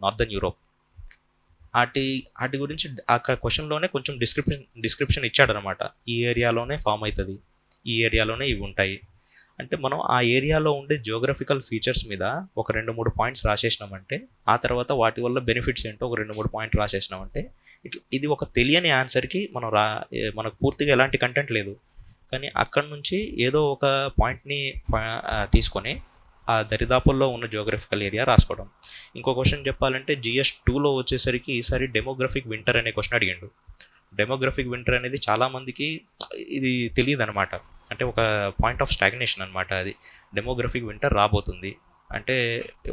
northern Europe. వాటి గురించి ఆ క్వశ్చన్లోనే కొంచెం డిస్క్రిప్షన్ ఇచ్చాడనమాట. ఈ ఏరియాలోనే ఫామ్ అవుతుంది, ఈ ఏరియాలోనే ఇవి ఉంటాయి అంటే మనం ఆ ఏరియాలో ఉండే జియోగ్రఫికల్ ఫీచర్స్ మీద ఒక 2-3 పాయింట్స్ రాసేసినామంటే, ఆ తర్వాత వాటి వల్ల బెనిఫిట్స్ ఏంటో ఒక 2-3 పాయింట్ రాసేసినామంటే, ఇది ఒక తెలియని ఆన్సర్కి మనకు పూర్తిగా ఎలాంటి కంటెంట్ లేదు, కానీ అక్కడ నుంచి ఏదో ఒక పాయింట్ని తీసుకొని ఆ దరిదాపుల్లో ఉన్న జియోగ్రఫికల్ ఏరియా రాసుకోవడం. ఇంకో క్వశ్చన్ చెప్పాలంటే GS 2లో వచ్చేసరికి ఈసారి డెమోగ్రఫిక్ వింటర్ అనే క్వశ్చన్ అడిగిండు. డెమోగ్రఫిక్ వింటర్ అనేది చాలామందికి ఇది తెలియదు అనమాట. అంటే ఒక పాయింట్ ఆఫ్ స్టాగ్నేషన్ అనమాట. అది డెమోగ్రఫిక్ వింటర్ రాబోతుంది అంటే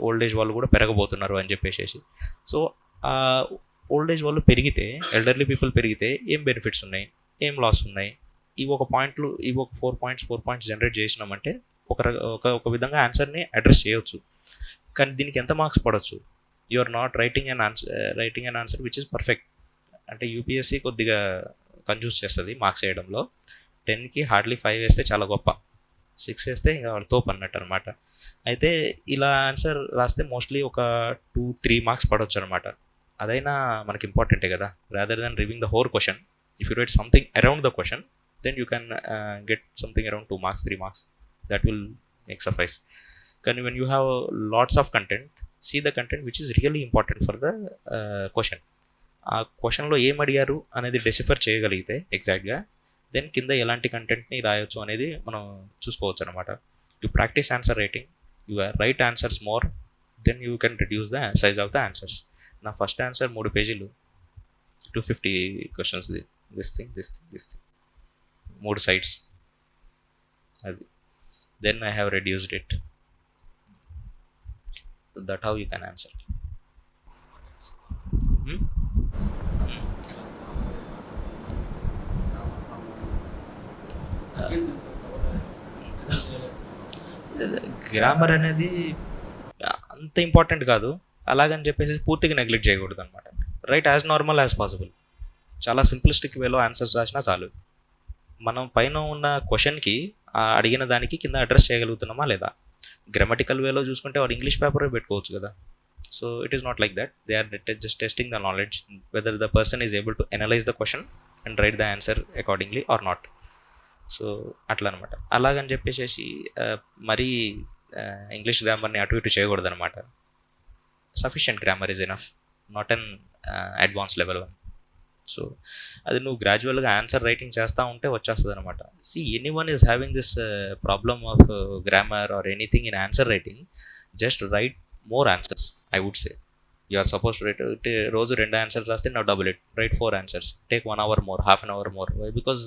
ఓల్డ్ ఏజ్ వాళ్ళు కూడా పెరగబోతున్నారు అని చెప్పేసి. సో ఆ ఓల్డ్ ఏజ్ వాళ్ళు పెరిగితే, ఎల్డర్లీ పీపుల్ పెరిగితే ఏం బెనిఫిట్స్ ఉన్నాయి, ఏం లాస్ ఉన్నాయి, ఇవి ఒక 4 పాయింట్స్ జనరేట్ చేసినామంటే ఒక విధంగా ఆన్సర్ని అడ్రస్ చేయవచ్చు. కానీ దీనికి ఎంత మార్క్స్ పడవచ్చు? You are not writing an answer which is perfect. అంటే UPSC కొద్దిగా కన్ఫ్యూజ్ చేస్తుంది మార్క్స్ వేయడంలో. 10కి హార్డ్లీ 5 వేస్తే చాలా గొప్ప, 6 వేస్తే ఇంకా తోపు అన్నట్టు అనమాట. అయితే ఇలా ఆన్సర్ రాస్తే మోస్ట్లీ ఒక 2-3 మార్క్స్ పడవచ్చు అనమాట. అదైనా మనకి ఇంపార్టెంటే కదా. Rather than reviewing the whole question, if you write something around the question, then you can get something around 2 marks 3 marks. That will make suffice. Can when you have lots of content, see the content which is really important for the question. ఆ క్వశ్చన్లో ఏం అడిగారు అనేది decipher చేయగలిగితే ఎగ్జాక్ట్గా, then కింద ఎలాంటి కంటెంట్ని రాయొచ్చు అనేది మనం చూసుకోవచ్చు అనమాట. You practice answer writing, you write answers more, then you can reduce the size of the answers. నా ఫస్ట్ ఆన్సర్ 3 పేజీలు, 250 క్వశ్చన్స్, దిస్ థింగ్ 3 సైడ్స్ అది. Then I have reduced it. That how you can answer. Grammar అనేది అంత important కాదు, అలాగని చెప్పేసి పూర్తిగా neglect చేయకూడదు అనమాట. Right as normal as possible. చాలా సింప్లిస్టిక్ వేలో ఆన్సర్స్ రాసినా చాలు. మనం పైన ఉన్న క్వశ్చన్కి అడిగిన దానికి కింద అడ్రస్ చేయగలుగుతున్నామా లేదా. గ్రామటికల్ వేలో చూసుకుంటే వాడు ఇంగ్లీష్ పేపరే పెట్టుకోవచ్చు కదా. So it is not like that. They are just testing the knowledge whether the person is able to analyse the question and write the answer accordingly or not. So అట్లా అనమాట. అలాగని చెప్పేసి మరీ ఇంగ్లీష్ గ్రామర్ని అటు ఇటు చేయకూడదు అనమాట. Sufficient grammar is enough, not an advance level 1. సో అది నువ్వు గ్రాడ్యువల్గా ఆన్సర్ రైటింగ్ చేస్తూ ఉంటే వచ్చేస్తుంది అనమాట. See anyone is having this problem of grammar or anything in answer writing, just write more answers. I would say you are suppose to write రోజు 2 answers రాస్తే నా double it, write 4 answers, take 1 hour more, half an hour more, because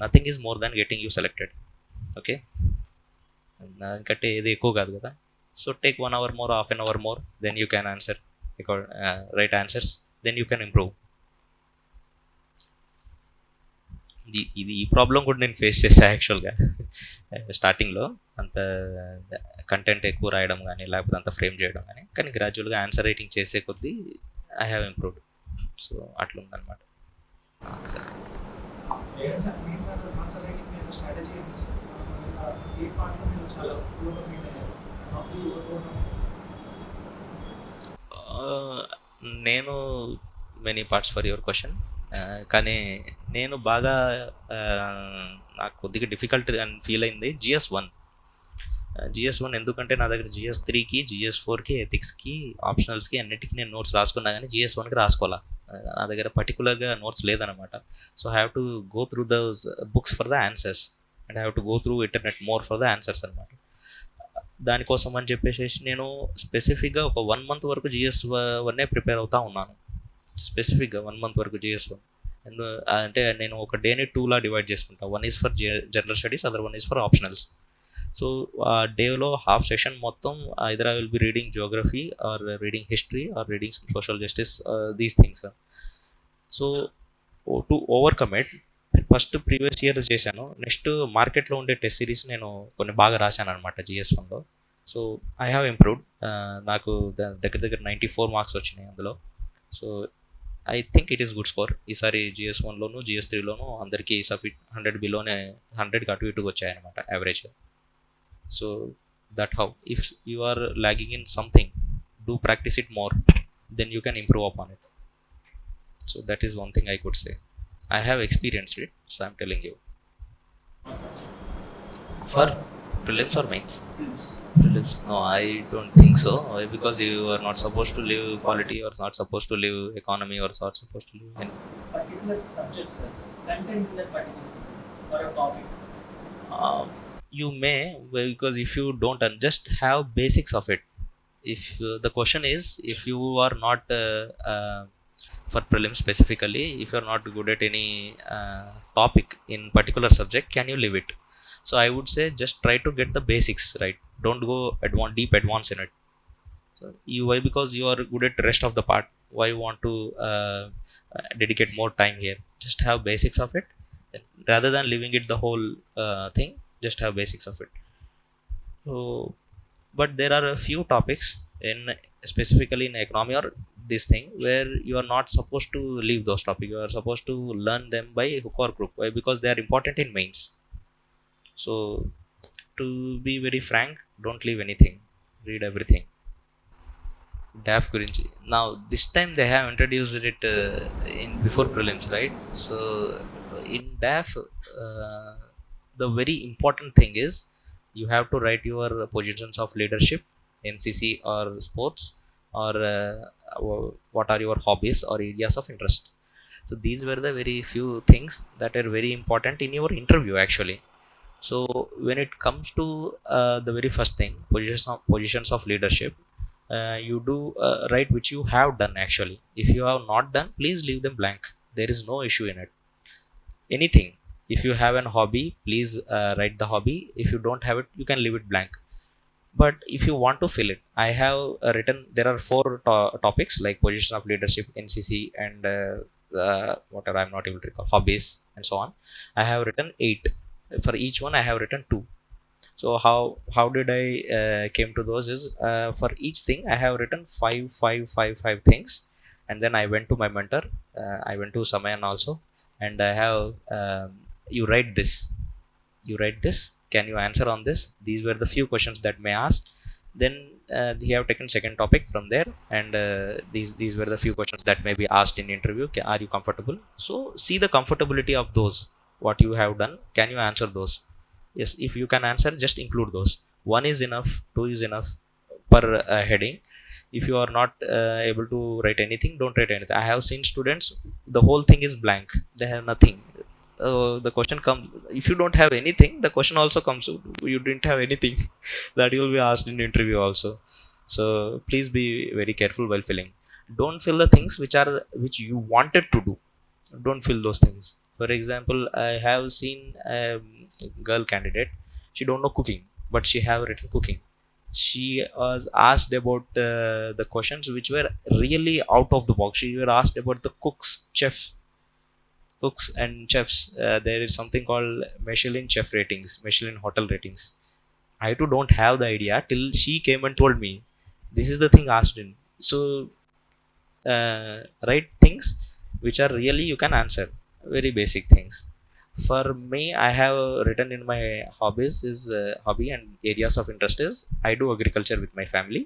nothing is more than getting you selected. Okay, దానికంటే ఏది ఎక్కువ కాదు కదా. So take 1 hour more, half an hour more, then you can answer right answers, then you can improve. ఈ problem కూడా నేను face చేశాను యాక్చువల్గా. స్టార్టింగ్లో అంత కంటెంట్ ఎక్కువ రాయడం కానీ లేకపోతే అంత ఫ్రేమ్ చేయడం కానీ గ్రాడ్యువల్గా ఆన్సర్ రైటింగ్ చేసే కొద్దీ ఐ హ్యావ్ ఇంప్రూవ్డ్. సో అట్లా ఉందన్నమాట. సరే, నేను many parts for your question. కానీ నేను బాగా నాకు కొద్దిగా డిఫికల్ట్ అని ఫీల్ అయింది GS 1. GS1 ఎందుకంటే నా దగ్గర GS3కి GS4కి ఎథిక్స్కి ఆప్షనల్స్కి అన్నిటికీ నేను నోట్స్ రాసుకున్నా కానీ GS1కి రాసుకోవాలా. నా దగ్గర పర్టికులర్గా నోట్స్ లేదనమాట. So I have to go through those books for the answers and I have to go through internet more for the answers అనమాట. దానికోసం అని చెప్పేసి నేను స్పెసిఫిక్గా ఒక 1 month వరకు GS1 ప్రిపేర్ అవుతూ ఉన్నాను. స్పెసిఫిక్గా 1 month వరకు GS1. అండ్ అంటే నేను ఒక డేని 2లా డివైడ్ చేసుకుంటాను. 1 is for general studies, other 1 is for optionals. So ఆ డేలో హాఫ్ సెషన్ మొత్తం either I will be reading geography or reading history or reading social justice, these things. So to overcome it first previous year చేశాను. Next మార్కెట్లో ఉండే test series నేను కొన్ని బాగా రాశాను అనమాట GS1లో. So I have improved. నాకు దగ్గర దగ్గర 94 మార్క్స్ వచ్చినాయి అందులో. So I think it is good score. ఈసారి GS1లోను GS3లోను అందరికీ 100 బిలోనే 100కి అటు ఇటుగా వచ్చాయన్నమాట యావరేజ్గా. So that how if you are lagging in something, do practice it more, then you can improve upon it. So that is one thing I could say. I have experienced it, so I'm telling you. For prelims or mains? Prelims. No, I don't think so. Why? Because you are not supposed to live quality, or not supposed to live economy, or not supposed to live in Particular subject, sir. Content in that particular subject or a topic. You may, because if you don't just have basics of it. If the question is, if you are not for prelims specifically, if you are not good at any topic in particular subject, can you leave it? So I would say just try to get the basics right. Don't go deep advance in it. So why? Because you are good at the rest of the part. Why you want to dedicate more time here? Just have basics of it rather than leaving it the whole thing. Just have basics of it. So but there are a few topics in specifically in economy or this thing where you are not supposed to leave those topics. You are supposed to learn them by hook or crook. Why? Because they are important in mains. So to be very frank, don't leave anything, read everything. DAF gurinchi now this time they have introduced it in before prelims, right? So in DAF the very important thing is you have to write your positions of leadership, NCC or sports, or what are your hobbies or areas of interest. So these were the very few things that are very important in your interview actually. So when it comes to the very first thing, positions of leadership, you do write which you have done actually. If you have not done, please leave them blank. There is no issue in it. Anything. If you have an hobby, please write the hobby. If you don't have it, you can leave it blank. But if you want to fill it, I have written, there are 4 topics like position of leadership, NCC, and whatever I'm not able to recall, hobbies and so on. I have written 8. For each one I have written 2. So how did I came to those is for each thing I have written 5 things, and then I went to my mentor. I went to Samayan also, and I have you write this, can you answer on this? These were the few questions that may ask. Then he have taken second topic from there, and these were the few questions that may be asked in interview. Are you comfortable? So see the comfortability of those what you have done. Can you answer those? Yes, if you can answer, just include those. 1 is enough, 2 is enough per heading. If you are not able to write anything, don't write anything. I have seen students, the whole thing is blank, they have nothing. The question comes, if you don't have anything, the question also comes, you didn't have anything. That you will be asked in the interview also. So please be very careful while filling. Don't fill the things which you wanted to do. Don't fill those things. For example, I have seen a girl candidate, she don't know cooking, but she have written cooking. She was asked about the questions which were really out of the box. She were asked about the cooks and chefs. There is something called Michelin chef ratings, Michelin hotel ratings. I too don't have the idea till she came and told me this is the thing asked in. So write things which are really you can answer, very basic things. For me, I have written in my hobbies is hobby and areas of interest is I do agriculture with my family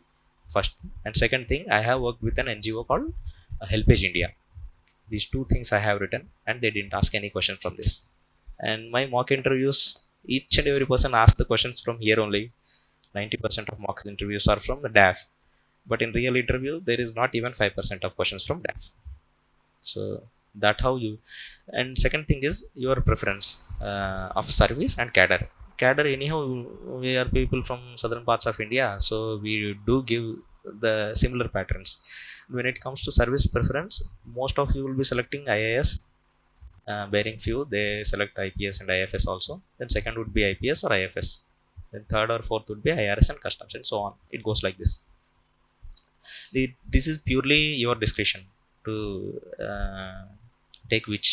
first, and second thing I have worked with an NGO called Helpage India. These 2 things I have written, and they didn't ask any question from this. And my mock interviews, each and every person asked the questions from here only. 90% of mock interviews are from the DAF, but in real interview there is not even 5% of questions from DAF. So that how you. And second thing is your preference of service and cadre. Anyhow, we are people from southern parts of India, so we do give the similar patterns. When it comes to service preference, most of you will be selecting IAS, bearing few they select IPS and IFS also. Then second would be IPS or IFS. Then third or fourth would be IRS and customs, and so on. It goes like this. This is purely your discretion to take which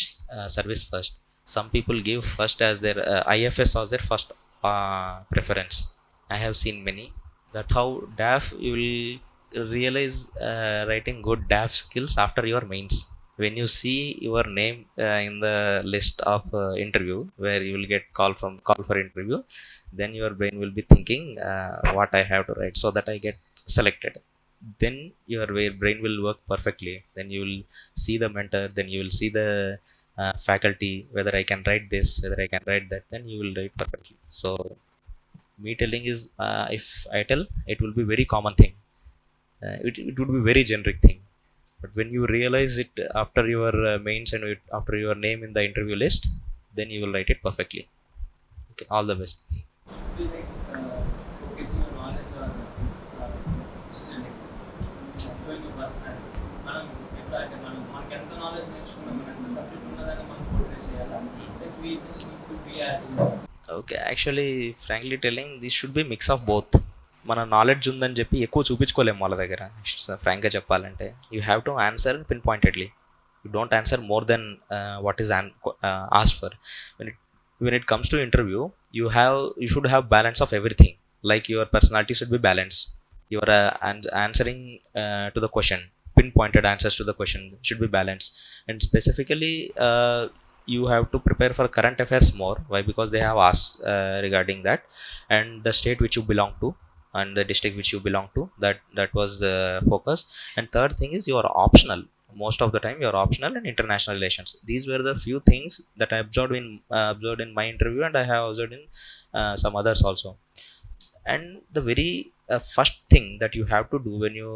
service first. Some people give first as their IFS as their first preference. I have seen many. That how DAF you will realize writing good DAF skills after your mains. When you see your name in the list of interview where you will get call for interview, then your brain will be thinking what I have to write so that I get selected. Then your brain will work perfectly. Then you will see the mentor, then you will see the faculty, whether I can write this, whether I can write that, then you will write perfectly. So me telling is, if I tell, it will be very common thing. It would be very generic thing. But when you realize it after your mains and after your name in the interview list, then you will write it perfectly. Okay, all the best. Be like showcasing your knowledge or still like showing your personality. మనం ఎట్లా అంటే మనకి ఎంత knowledge నేర్చుకున్నాం, మనం ఎంత subject ఉన్నదని మనం పోర్ట్రేట్ చేయాలా, like we just need to be as okay, actually frankly telling this should be mix of both. మన నాలెడ్జ్ ఉందని చెప్పి ఎక్కువ చూపించుకోలేము వాళ్ళ దగ్గర. ఫ్రాంక్గా చెప్పాలంటే you have to answer pin pointedly. You don't answer more than what is ask for. when it comes to interview, you should have balance of everything. Like your personality should be balanced. You are answering to the question, pinpointed answers to the question should be balanced. And specifically you have to prepare for current affairs more. Why? Because they have asked regarding that, and the state which you belong to and the district which you belong to, that was the focus. And third thing is your optional. Most of the time you're optional and international relations. These were the few things that I observed in my interview, and I have observed in some others also. And the very first thing that you have to do when you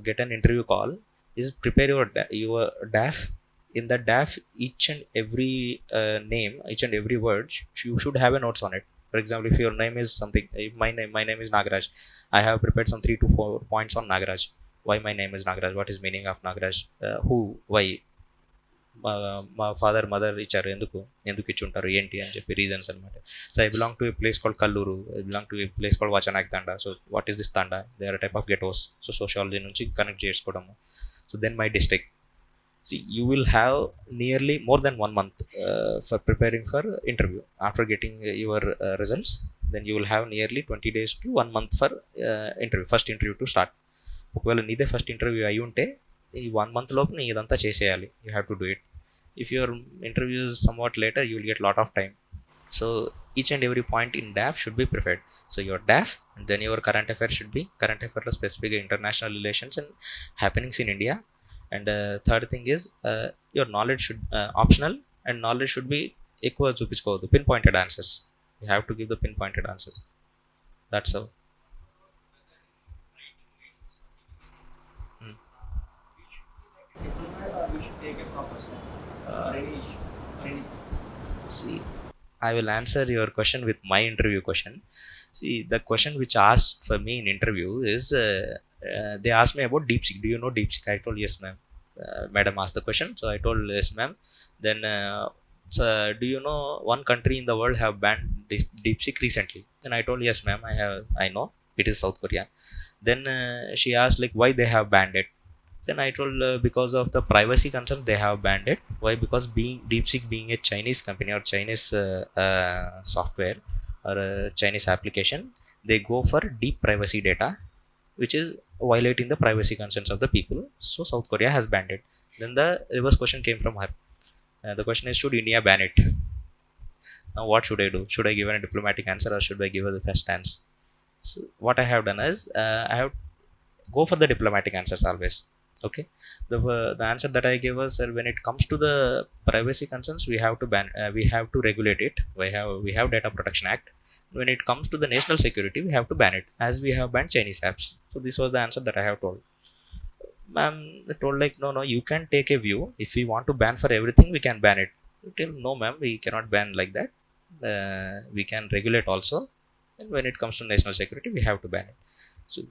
get an interview call is prepare your DAF. In the DAF, each and every name, each and every word, you should have a notes on it. For example, if your name is something, if my name is Nagaraj, I have prepared some 3 to 4 points on Nagaraj. Why my name is Nagaraj? What is meaning of Nagaraj? Who? Why? మా father mother ఇచ్చారు, ఎందుకు ఇచ్చుంటారు, ఏంటి అని చెప్పి reasons అనమాట. So I belong to a place called Kalluru, I belong to a place called Vachanak Thanda. So what is this thanda? They are type of ghettos. So sociology నుంచి connect చేసుకోవడము. So then my district. See, you will have nearly more than 1 month for preparing for interview. After getting your results, then you will have nearly 20 days to 1 month for interview, first interview to start. ఒకవేళ నీదే first interview అయి ఉంటే ఈ 1 month లోపు నీ ఇదంతా చేసేయాలి. You have to do it. If your interview is somewhat later, you will get lot of time. So each and every point in DAF should be prepared. So your DAF, and then your current affairs should be current affairs, specific international relations and happenings in India. And third thing is your knowledge should optional, and knowledge should be ఎక్కువ చూపించుకోవద్దు. pinpointed answers. You have to give the pinpointed answers. That's all. we should take a proper step or any issue or anything. See, I will answer your question with my interview question. See, the question which asked for me in interview is they asked me about DeepSeek. Do you know DeepSeek? I told yes, ma'am. Madam asked the question, so I told yes, ma'am. Then so do you know one country in the world have banned DeepSeek recently? Then I told yes, ma'am. I know it is South Korea. Then she asked like why they have banned it. Then I told because of the privacy concern they have banned it. Why? Because DeepSeek being a Chinese company or Chinese software or a Chinese application, they go for deep privacy data, which is violating the privacy concerns of the people. So South Korea has banned it. Then the reverse question came from her. The question is, should India ban it? Now what should I do? Should I give a diplomatic answer or should I give her the first answer? So what I have done is I have go for the diplomatic answers always. Okay, the answer that I gave was, when it comes to the privacy concerns, we have to ban, we have to regulate it. We have Data Protection Act, When it comes to the national security, we have to ban it, as we have banned Chinese apps. So this was the answer that I have told. Ma'am told like, no, you can take a view. If we want to ban for everything, we can ban it. I tell, no ma'am, we cannot ban like that. We can regulate also. And when it comes to national security, we have to ban it. So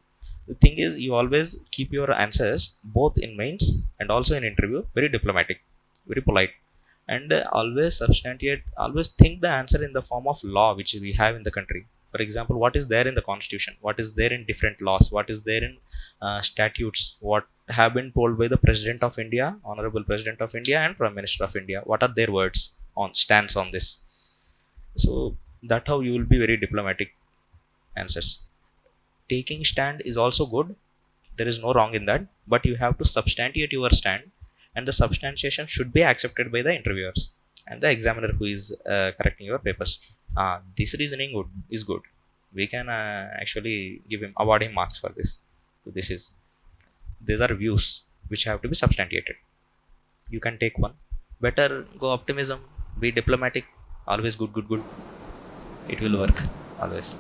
the thing is, you always keep your answers both in mains and also in interview very diplomatic, very polite, and always substantiate, always think the answer in the form of law which we have in the country. For example, what is there in the constitution, what is there in different laws, what is there in statutes, what have been told by the president of India, honorable president of India, and prime minister of India, what are their words on stance on this. So that how you will be very diplomatic answers. Taking stand is also good, there is no wrong in that, but you have to substantiate your stand, and the substantiation should be accepted by the interviewers and the examiner who is correcting your papers. This reasoning is good, we can actually give him, award him marks for this. So these are views which have to be substantiated. You can take one, better go optimism, be diplomatic, always good, it will work always.